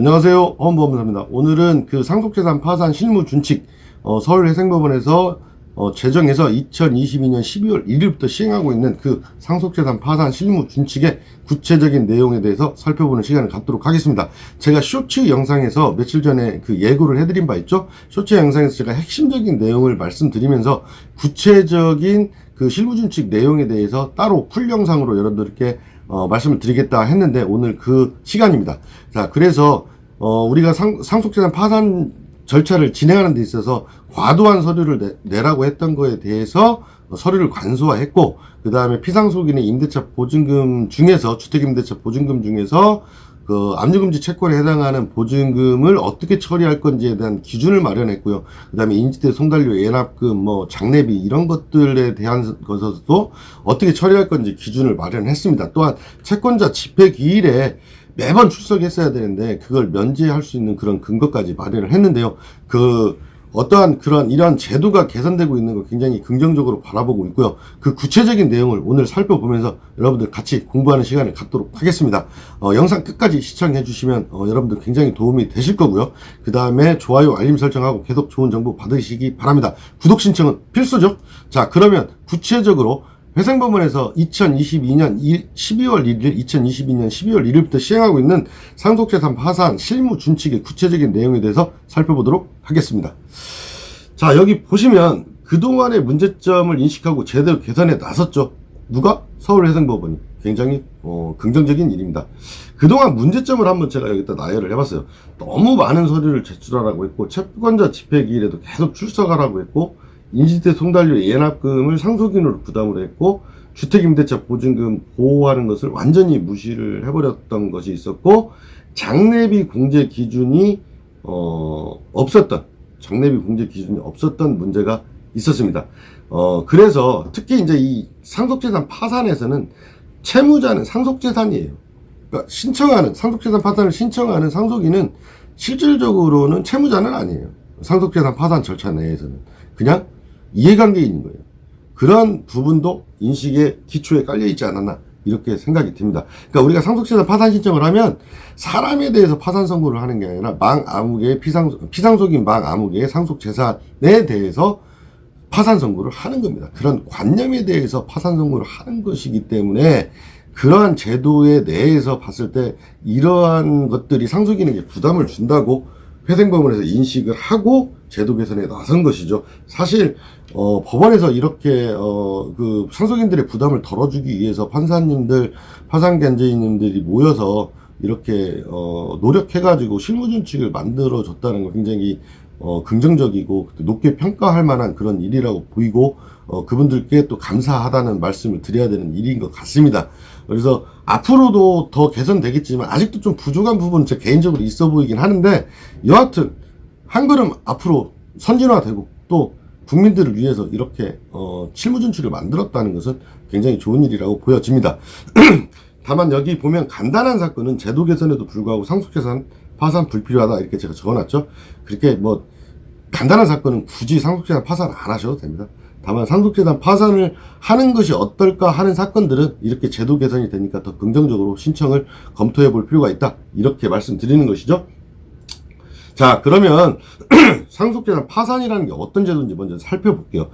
안녕하세요. 허은범사입니다. 오늘은 그 상속재산 파산 실무 준칙 서울회생법원에서 제정해서 2022년 12월 1일부터 시행하고 있는 그 상속재산 파산 실무 준칙의 구체적인 내용에 대해서 살펴보는 시간을 갖도록 하겠습니다. 제가 쇼츠 영상에서 며칠 전에 그 예고를 해드린 바 있죠. 쇼츠 영상에서 제가 핵심적인 내용을 말씀드리면서 구체적인 그 실무 준칙 내용에 대해서 따로 풀 영상으로 여러분들께 말씀을 드리겠다 했는데 오늘 그 시간입니다. 자, 그래서 우리가 상속재산 파산 절차를 진행하는 데 있어서 과도한 서류를 내라고 했던 거에 대해서 서류를 간소화했고, 그 다음에 피상속인의 임대차 보증금 중에서, 주택임대차 보증금 중에서 그 압류금지 채권에 해당하는 보증금을 어떻게 처리할 건지에 대한 기준을 마련했고요. 그 다음에 인지대 송달료, 예납금, 장례비 이런 것들에 대한 것에서도 어떻게 처리할 건지 기준을 마련했습니다. 또한 채권자 집행 기일에 매번 출석했어야 되는데 그걸 면제할 수 있는 그런 근거까지 마련을 했는데요. 어떠한 이러한 제도가 개선되고 있는 거 굉장히 긍정적으로 바라보고 있고요. 그 구체적인 내용을 오늘 살펴보면서 여러분들 같이 공부하는 시간을 갖도록 하겠습니다. 영상 끝까지 시청해 주시면 여러분들 굉장히 도움이 되실 거고요. 그 다음에 좋아요, 알림 설정하고 계속 좋은 정보 받으시기 바랍니다. 구독 신청은 필수죠. 자, 그러면 구체적으로 회생법원에서 2022년 12월 1일, 2022년 12월 1일부터 시행하고 있는 상속재산 파산 실무 준칙의 구체적인 내용에 대해서 살펴보도록 하겠습니다. 자, 여기 보시면 그동안의 문제점을 인식하고 제대로 개선에 나섰죠. 누가? 서울회생법원이. 굉장히 긍정적인 일입니다. 그동안 문제점을 한번 제가 여기다 나열을 해봤어요. 너무 많은 서류를 제출하라고 했고, 채권자 집행기일에도 계속 출석하라고 했고, 인지대 송달료 예납금을 상속인으로 부담을 했고, 주택임대차 보증금 보호하는 것을 완전히 무시를 해버렸던 것이 있었고, 장례비 공제 기준이 없었던 문제가 있었습니다. 그래서 특히 이제 이 상속재산 파산에서는 채무자는 상속재산이에요. 그러니까 상속재산 파산을 신청하는 상속인은 실질적으로는 채무자는 아니에요. 상속재산 파산 절차 내에서는 그냥 이해관계인인 거예요. 그런 부분도 인식의 기초에 깔려있지 않았나 이렇게 생각이 듭니다. 그러니까 우리가 상속재산 파산 신청을 하면 사람에 대해서 파산 선고를 하는 게 아니라 망 아무개의 피상속인 망 아무개의 상속재산에 대해서 파산 선고를 하는 겁니다. 그런 관념에 대해서 파산 선고를 하는 것이기 때문에 그러한 제도에 대해서 봤을 때 이러한 것들이 상속인에게 부담을 준다고 회생법원에서 인식을 하고 제도 개선에 나선 것이죠. 사실 법원에서 이렇게 그 상속인들의 부담을 덜어주기 위해서 판사님들, 파산견제인님들이 모여서 이렇게 노력해가지고 실무준칙을 만들어줬다는 거 굉장히 긍정적이고 높게 평가할 만한 그런 일이라고 보이고 그분들께 또 감사하다는 말씀을 드려야 되는 일인 것 같습니다. 그래서 앞으로도 더 개선되겠지만 아직도 좀 부족한 부분은 제 개인적으로 있어 보이긴 하는데, 여하튼 한 걸음 앞으로 선진화되고 또 국민들을 위해서 이렇게 실무준칙을 만들었다는 것은 굉장히 좋은 일이라고 보여집니다. 다만 여기 보면 간단한 사건은 제도 개선에도 불구하고 상속재산 파산 불필요하다 이렇게 제가 적어놨죠. 그렇게 간단한 사건은 굳이 상속재산 파산 안 하셔도 됩니다. 다만 상속재산 파산을 하는 것이 어떨까 하는 사건들은 이렇게 제도 개선이 되니까 더 긍정적으로 신청을 검토해 볼 필요가 있다 이렇게 말씀드리는 것이죠. 자, 그러면 상속재산 파산이라는 게 어떤 제도인지 먼저 살펴볼게요.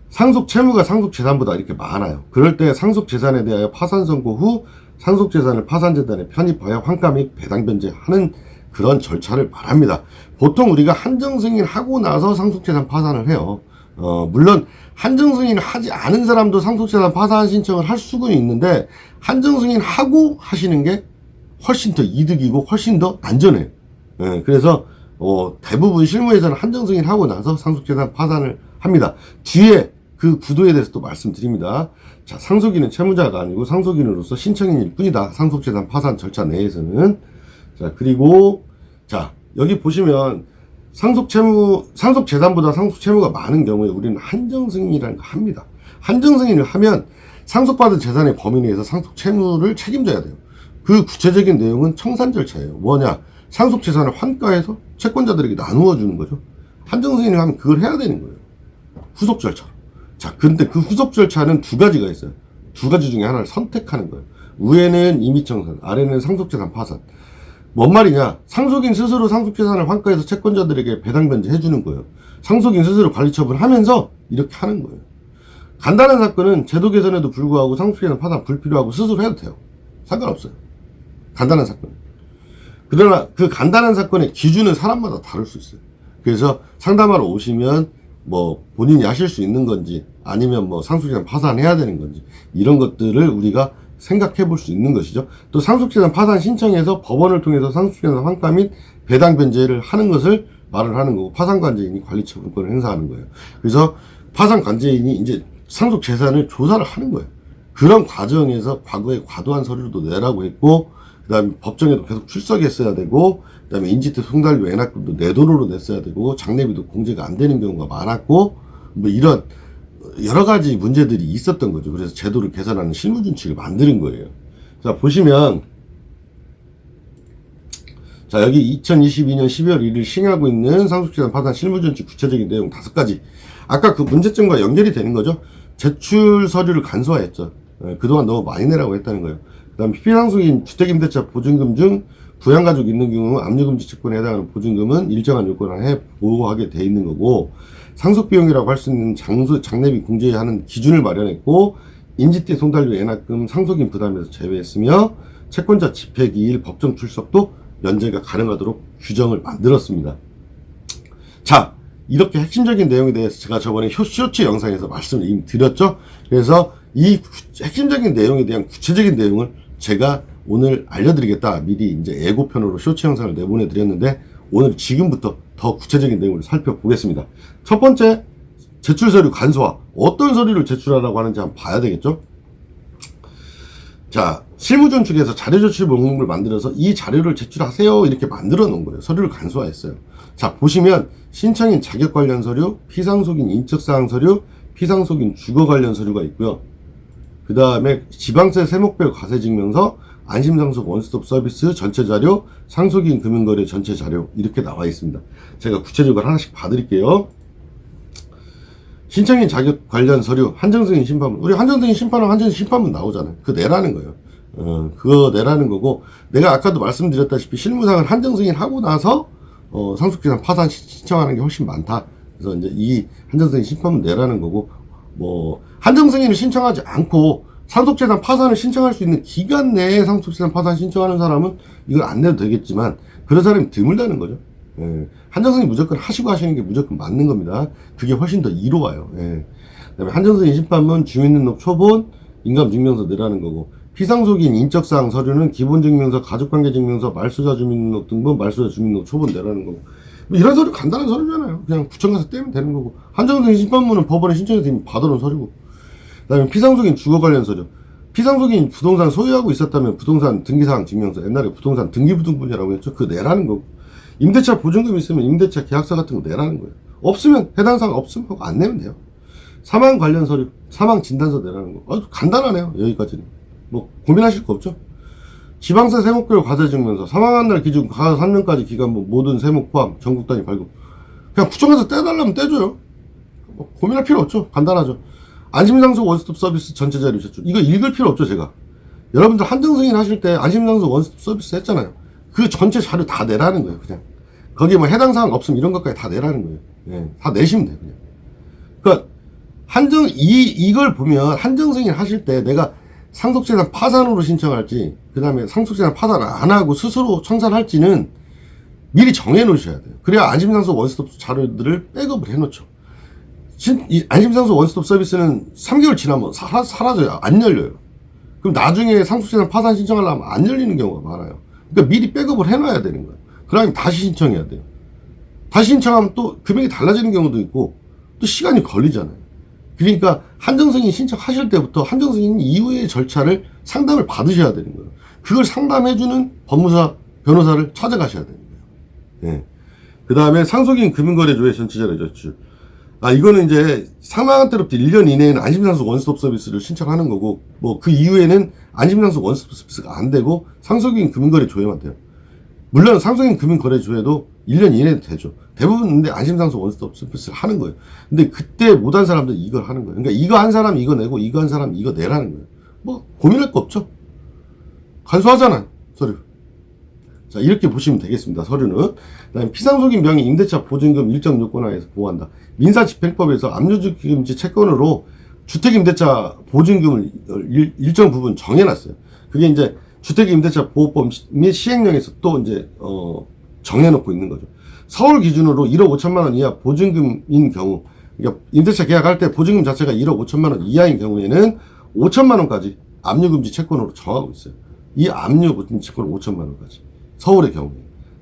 상속채무가 상속재산보다 이렇게 많아요. 그럴 때 상속재산에 대하여 파산 선고 후 상속재산을 파산재단에 편입하여 환가 및 배당 변제하는 그런 절차를 말합니다. 보통 우리가 한정승인 하고 나서 상속재산 파산을 해요. 물론 한정승인 하지 않은 사람도 상속재산 파산 신청을 할 수는 있는데, 한정승인 하고 하시는 게 훨씬 더 이득이고 훨씬 더 안전해요. 그래서 대부분 실무에서는 한정승인 하고 나서 상속재산 파산을 합니다. 뒤에 그 구도에 대해서 또 말씀드립니다. 자, 상속인은 채무자가 아니고 상속인으로서 신청인일 뿐이다. 상속재산 파산 절차 내에서는. 자, 그리고 여기 보시면 상속재산보다 상속채무가 많은 경우에 우리는 한정승인이라는 거 합니다. 한정승인을 하면 상속받은 재산의 범위 내에서 상속채무를 책임져야 돼요. 그 구체적인 내용은 청산 절차예요. 뭐냐? 상속재산을 환가해서 채권자들에게 나누어 주는 거죠. 한정승인을 하면 그걸 해야 되는 거예요. 후속 절차로. 자, 근데 그 후속 절차는 두 가지가 있어요. 두 가지 중에 하나를 선택하는 거예요. 위에는 임의청산, 아래는 상속재산 파산. 뭔 말이냐? 상속인 스스로 상속재산을 환가해서 채권자들에게 배당변제 해주는 거예요. 상속인 스스로 관리처분하면서 이렇게 하는 거예요. 간단한 사건은 제도 개선에도 불구하고 상속재산 파산 불필요하고 스스로 해도 돼요. 상관없어요. 간단한 사건. 그러나 그 간단한 사건의 기준은 사람마다 다를 수 있어요. 그래서 상담하러 오시면 뭐 본인이 하실 수 있는 건지 아니면 뭐 상속재산 파산해야 되는 건지 이런 것들을 우리가 생각해 볼 수 있는 것이죠. 또 상속재산 파산 신청해서 법원을 통해서 상속재산 환가 및 배당 변제를 하는 것을 말을 하는 거고 파산관제인이 관리처분권을 행사하는 거예요. 그래서 파산관제인이 이제 상속재산을 조사를 하는 거예요. 그런 과정에서 과거에 과도한 서류도 내라고 했고 그 다음에 법정에도 계속 출석했어야 되고 그 다음에 인지태 송달료 외납금도 내 돈으로 냈어야 되고 장례비도 공제가 안 되는 경우가 많았고 뭐 이런 여러 가지 문제들이 있었던 거죠. 그래서 제도를 개선하는 실무준칙을 만드는 거예요. 자, 보시면, 자, 여기 2022년 12월 1일 시행하고 있는 상속재산 파산 실무준칙 구체적인 내용 5가지. 아까 그 문제점과 연결이 되는 거죠. 제출 서류를 간소화했죠. 그동안 너무 많이 내라고 했다는 거예요. 그 다음 피상속인 주택임대차 보증금 중 부양가족 있는 경우 압류금지 채권에 해당하는 보증금은 일정한 요건 하에 보호하게 돼 있는 거고, 상속비용이라고 할 수 있는 장례비 공제하는 기준을 마련했고, 인지태 송달료 외납금 상속인 부담에서 제외했으며, 채권자 집회기일 법정 출석도 면제가 가능하도록 규정을 만들었습니다. 자, 이렇게 핵심적인 내용에 대해서 제가 저번에 쇼츠 영상에서 말씀을 이미 드렸죠. 그래서 이 핵심적인 내용에 대한 구체적인 내용을 제가 오늘 알려드리겠다. 미리 이제 예고편으로 쇼츠 영상을 내보내드렸는데, 오늘 지금부터 더 구체적인 내용을 살펴보겠습니다. 첫 번째, 제출 서류 간소화. 어떤 서류를 제출하라고 하는지 한번 봐야 되겠죠? 자, 실무준 측에서 자료 제출 목록을 만들어서 이 자료를 제출하세요. 이렇게 만들어 놓은 거예요. 서류를 간소화했어요. 자, 보시면 신청인 자격 관련 서류, 피상속인 인적사항 서류, 피상속인 주거 관련 서류가 있고요. 그 다음에 지방세 세목별 과세증명서, 안심상속 원스톱 서비스 전체 자료, 상속인 금융거래 전체 자료 이렇게 나와 있습니다. 제가 구체적으로 하나씩 봐드릴게요. 신청인 자격 관련 서류, 한정승인 심판문. 우리 한정승인 심판은 한정승인 심판문 나오잖아요. 그거 내라는 거예요. 그거 내라는 거고, 내가 아까도 말씀드렸다시피 실무상은 한정승인 하고 나서 상속재산 파산 신청하는 게 훨씬 많다. 그래서 이제 이 한정승인 심판문 내라는 거고, 뭐 한정승인을 신청하지 않고 상속재산 파산을 신청할 수 있는 기간 내에 상속재산 파산 신청하는 사람은 이걸 안 내도 되겠지만 그런 사람이 드물다는 거죠. 예. 한정승인 무조건 하시고 하시는 게 무조건 맞는 겁니다. 그게 훨씬 더 이로와요. 예. 그다음에 한정승인 심판문, 주민등록 초본, 인감증명서 내라는 거고, 피상속인 인적사항 서류는 기본증명서, 가족관계증명서, 말소자 주민등록 등본, 말소자 주민등록 초본 내라는 거고. 뭐 이런 서류 간단한 서류잖아요. 그냥 구청 가서 떼면 되는 거고. 한정승인 심판문은 법원에 신청해서 이미 받아놓은 서류고. 그 다음에 피상속인 주거 관련 서류. 피상속인 부동산 소유하고 있었다면 부동산 등기사항 증명서, 옛날에 부동산 등기부등본이라고 했죠. 그거 내라는 거고. 임대차 보증금 있으면 임대차 계약서 같은 거 내라는 거예요. 없으면 해당 사항 없으면 하고 안 내면 돼요. 사망 관련 서류, 사망 진단서 내라는 거. 아주 간단하네요. 여기까지는. 뭐 고민하실 거 없죠. 지방세 세목별 과세증명서, 사망한 날 기준 가 3년까지 기간 모든 세목 포함 전국 단위 발급. 그냥 구청에서 떼달라면 떼줘요. 뭐 고민할 필요 없죠. 간단하죠. 안심상속 원스톱 서비스 전체 자료 제출. 이거 읽을 필요 없죠, 제가. 여러분들 한정승인 하실 때 안심상속 원스톱 서비스 했잖아요. 그 전체 자료 다 내라는 거예요, 그냥. 거기에 뭐 해당 사항 없으면 이런 것까지 다 내라는 거예요. 예, 다 내시면 돼요, 그냥. 그러니까 이걸 보면 한정승인 하실 때 내가 상속재산 파산으로 신청할지, 그 다음에 상속재산 파산 안 하고 스스로 청산할지는 미리 정해 놓으셔야 돼요. 그래야 안심상속 원스톱 자료들을 백업을 해 놓죠. 이 안심상속 원스톱 서비스는 3개월 지나면 사라져요. 안 열려요. 그럼 나중에 상속재산 파산 신청하려면 안 열리는 경우가 많아요. 그러니까 미리 백업을 해놔야 되는 거예요. 그러면 다시 신청해야 돼요. 다시 신청하면 또 금액이 달라지는 경우도 있고 또 시간이 걸리잖아요. 그러니까 한정승인 신청하실 때부터 한정승인 이후의 절차를 상담을 받으셔야 되는 거예요. 그걸 상담해주는 법무사, 변호사를 찾아가셔야 되는 거예요. 예. 그 다음에 상속인 금융거래조회 전체자료 제출. 이거는 이제 사망한 때로부터 1년 이내에는 안심상속 원스톱 서비스를 신청하는 거고, 뭐 그 이후에는 안심상속 원스톱 서비스가 안 되고 상속인 금융거래 조회만 돼요. 물론 상속인 금융거래 조회도 1년 이내도 되죠. 대부분 근데 안심상속 원스톱 서비스를 하는 거예요. 근데 그때 못한 사람들은 이걸 하는 거예요. 그러니까 이거 한 사람 이거 내고 이거 한 사람 이거 내라는 거예요. 뭐 고민할 거 없죠. 간소하잖아요, 서류. 자, 이렇게 보시면 되겠습니다. 서류는. 그다음에 피상속인 명의 임대차 보증금 일정 요건 하에서 보호한다. 민사집행법에서 압류금지 채권으로 주택임대차 보증금을 일정 부분 정해놨어요. 그게 이제 주택임대차 보호법 및 시행령에서 또 이제 정해놓고 있는 거죠. 서울 기준으로 1억 5천만 원 이하 보증금인 경우, 그러니까 임대차 계약할 때 보증금 자체가 1억 5천만 원 이하인 경우에는 5천만 원까지 압류금지 채권으로 정하고 있어요. 이 압류금지 채권 5천만 원까지. 서울의 경우에.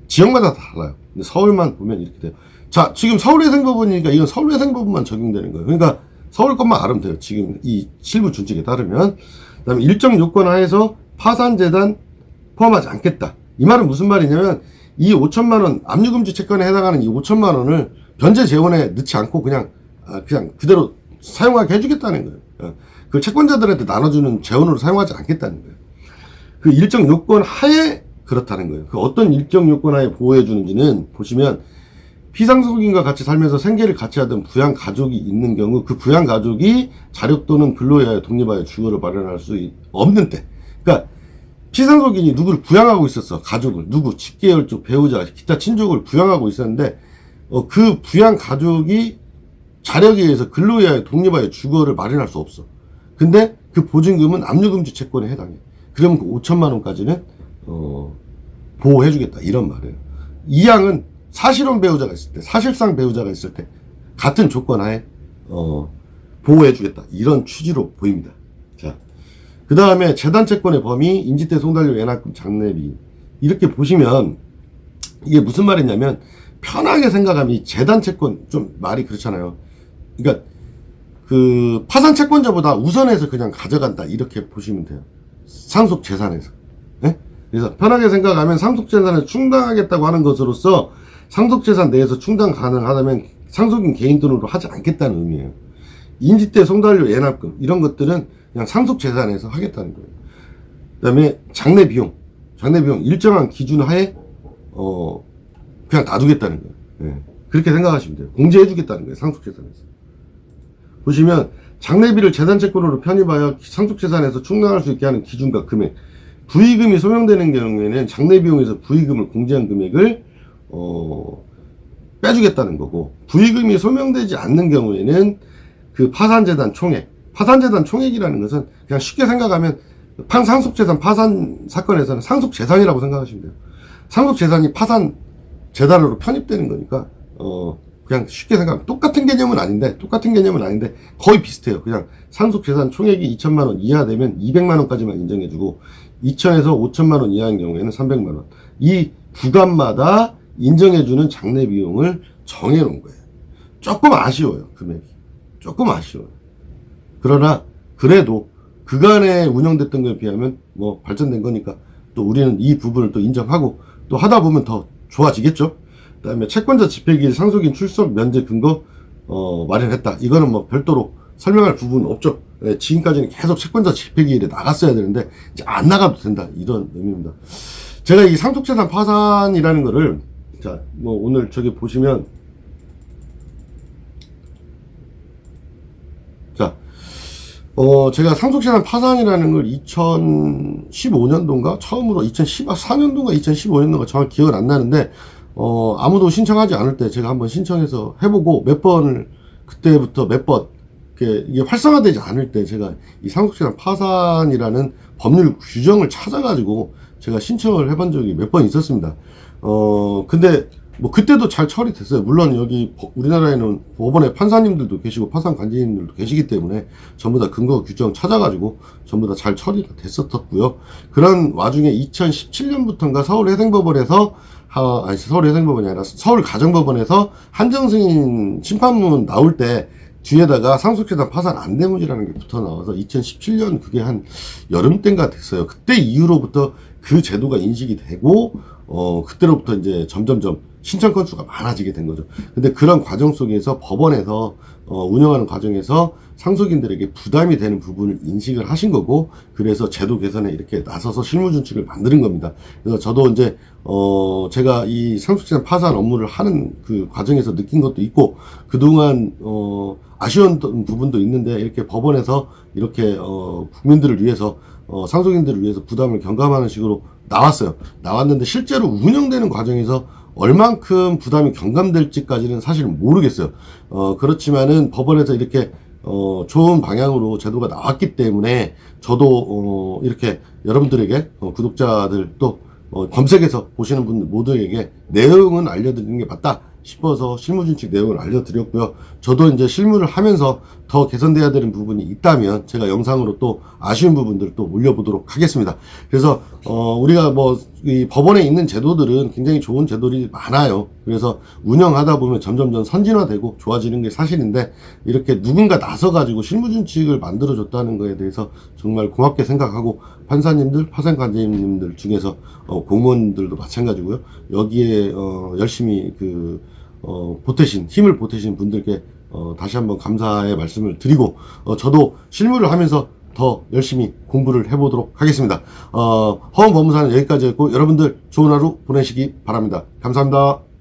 지역마다 다 달라요. 근데 서울만 보면 이렇게 돼요. 자, 지금 서울회생법원이니까 이건 서울회생법원만 적용되는 거예요. 그러니까 서울 것만 알으면 돼요. 지금 이 실무 준칙에 따르면. 그 다음에 일정 요건 하에서 파산재단 포함하지 않겠다. 이 말은 무슨 말이냐면 이 5천만 원, 압류금지 채권에 해당하는 이 5천만 원을 변제 재원에 넣지 않고 그냥 그대로 사용하게 해주겠다는 거예요. 그 채권자들한테 나눠주는 재원으로 사용하지 않겠다는 거예요. 그 일정 요건 하에 그렇다는 거예요. 그 어떤 일정 요건 하에 보호해주는지는 보시면 피상속인과 같이 살면서 생계를 같이 하던 부양 가족이 있는 경우 그 부양 가족이 자력 또는 근로에 하여 독립하여 주거를 마련할 수 없는 때. 그러니까 피상속인이 누구를 부양하고 있었어. 가족을. 누구, 직계혈족, 배우자, 기타 친족을 부양하고 있었는데 그 부양 가족이 자력에 의해서 근로에 하여 독립하여 주거를 마련할 수 없어. 근데 그 보증금은 압류금지 채권에 해당해. 그러면 그 5천만 원까지는 보호해주겠다. 이런 말이에요. 이 양은 사실혼 배우자가 있을 때, 사실상 배우자가 있을 때 같은 조건 하에 보호해주겠다. 이런 취지로 보입니다. 자, 그 다음에 재단 채권의 범위, 임지태 송달료 외납금 장례비. 이렇게 보시면 이게 무슨 말이냐면 편하게 생각하면 이 재단 채권 좀 말이 그렇잖아요. 그러니까 그 파산 채권자보다 우선해서 그냥 가져간다. 이렇게 보시면 돼요. 상속 재산에서. 네? 그래서 편하게 생각하면 상속 재산을 충당하겠다고 하는 것으로서 상속 재산 내에서 충당 가능하다면 상속인 개인 돈으로 하지 않겠다는 의미예요. 임지태 송달료 예납금 이런 것들은 그냥 상속 재산에서 하겠다는 거예요. 그다음에 장례 비용 일정한 기준 하에 그냥 놔두겠다는 거예요. 네. 그렇게 생각하시면 돼요. 공제해주겠다는 거예요. 상속 재산에서. 보시면 장례비를 재단 채권으로 편입하여 상속 재산에서 충당할 수 있게 하는 기준과 금액. 부의금이 소명되는 경우에는 장례 비용에서 부의금을 공제한 금액을 빼주겠다는 거고, 부의금이 소명되지 않는 경우에는 그 파산재단 총액이라는 것은 그냥 쉽게 생각하면 상속재산 파산 사건에서는 상속재산이라고 생각하시면 돼요. 상속재산이 파산재단으로 편입되는 거니까 그냥 쉽게 생각하면 똑같은 개념은 아닌데 거의 비슷해요. 그냥 상속재산 총액이 2천만 원 이하 되면 200만 원까지만 인정해주고 2천에서 5천만 원 이하인 경우에는 300만 원. 이 구간마다 인정해주는 장례 비용을 정해놓은 거예요. 조금 아쉬워요. 금액이. 조금 아쉬워요. 그러나 그래도 그간에 운영됐던 것에 비하면 뭐 발전된 거니까 또 우리는 이 부분을 또 인정하고 또 하다 보면 더 좋아지겠죠. 그 다음에 채권자 집회기일 상속인 출석 면제 근거 마련했다. 이거는 뭐 별도로 설명할 부분은 없죠. 네, 지금까지는 계속 채권자 집회기일에 나갔어야 되는데 이제 안 나가도 된다. 이런 의미입니다. 제가 이 상속재산 파산이라는 거를 자, 뭐 오늘 저기 보시면 자, 제가 상속재산 파산이라는 걸 2015년도인가 처음으로 2014년도인가 2015년도인가 정확히 기억은 안 나는데 아무도 신청하지 않을 때 제가 한번 신청해서 해보고 몇 번을 그때부터 몇 번 이게 활성화되지 않을 때 제가 이 상속재산 파산이라는 법률 규정을 찾아가지고 제가 신청을 해본 적이 몇 번 있었습니다. 근데 뭐 그때도 잘 처리됐어요. 물론 여기 우리나라에는 법원에 판사님들도 계시고 파산 관계인들도 계시기 때문에 전부 다 근거 규정 찾아가지고 전부 다 잘 처리가 됐었고요. 그런 와중에 2017년부터인가 서울회생법원에서 서울회생법원이 아니라 서울가정법원에서 한정승인 심판문 나올 때 뒤에다가 상속재산 파산 안대문이라는 게 붙어 나와서 2017년 그게 한 여름 때인가 됐어요. 그때 이후로부터 그 제도가 인식이 되고 그때로부터 이제 점점점 신청 건수가 많아지게 된 거죠. 근데 그런 과정 속에서 법원에서 운영하는 과정에서 상속인들에게 부담이 되는 부분을 인식을 하신 거고, 그래서 제도 개선에 이렇게 나서서 실무준칙을 만드는 겁니다. 그래서 저도 이제 제가 이 상속재산 파산 업무를 하는 그 과정에서 느낀 것도 있고, 그동안 아쉬웠던 부분도 있는데 이렇게 법원에서 이렇게 국민들을 위해서 상속인들을 위해서 부담을 경감하는 식으로 나왔는데 실제로 운영되는 과정에서 얼만큼 부담이 경감될지까지는 사실 모르겠어요. 그렇지만은 법원에서 이렇게 좋은 방향으로 제도가 나왔기 때문에 저도 이렇게 여러분들에게 구독자들 또 검색해서 보시는 분들 모두에게 내용은 알려드리는 게 맞다 싶어서 실무준칙 내용을 알려드렸고요. 저도 이제 실무를 하면서 더 개선돼야 되는 부분이 있다면 제가 영상으로 또 아쉬운 부분들을 또 올려보도록 하겠습니다. 그래서 우리가 뭐 이 법원에 있는 제도들은 굉장히 좋은 제도들이 많아요. 그래서 운영하다 보면 점점점 선진화되고 좋아지는 게 사실인데 이렇게 누군가 나서가지고 실무준칙을 만들어줬다는 거에 대해서 정말 고맙게 생각하고 판사님들, 파생관계님들 중에서 공무원들도 마찬가지고요. 여기에 열심히 힘을 보태신 분들께 다시 한번 감사의 말씀을 드리고 저도 실무를 하면서 더 열심히 공부를 해보도록 하겠습니다. 허은법무사는 여기까지였고 여러분들 좋은 하루 보내시기 바랍니다. 감사합니다.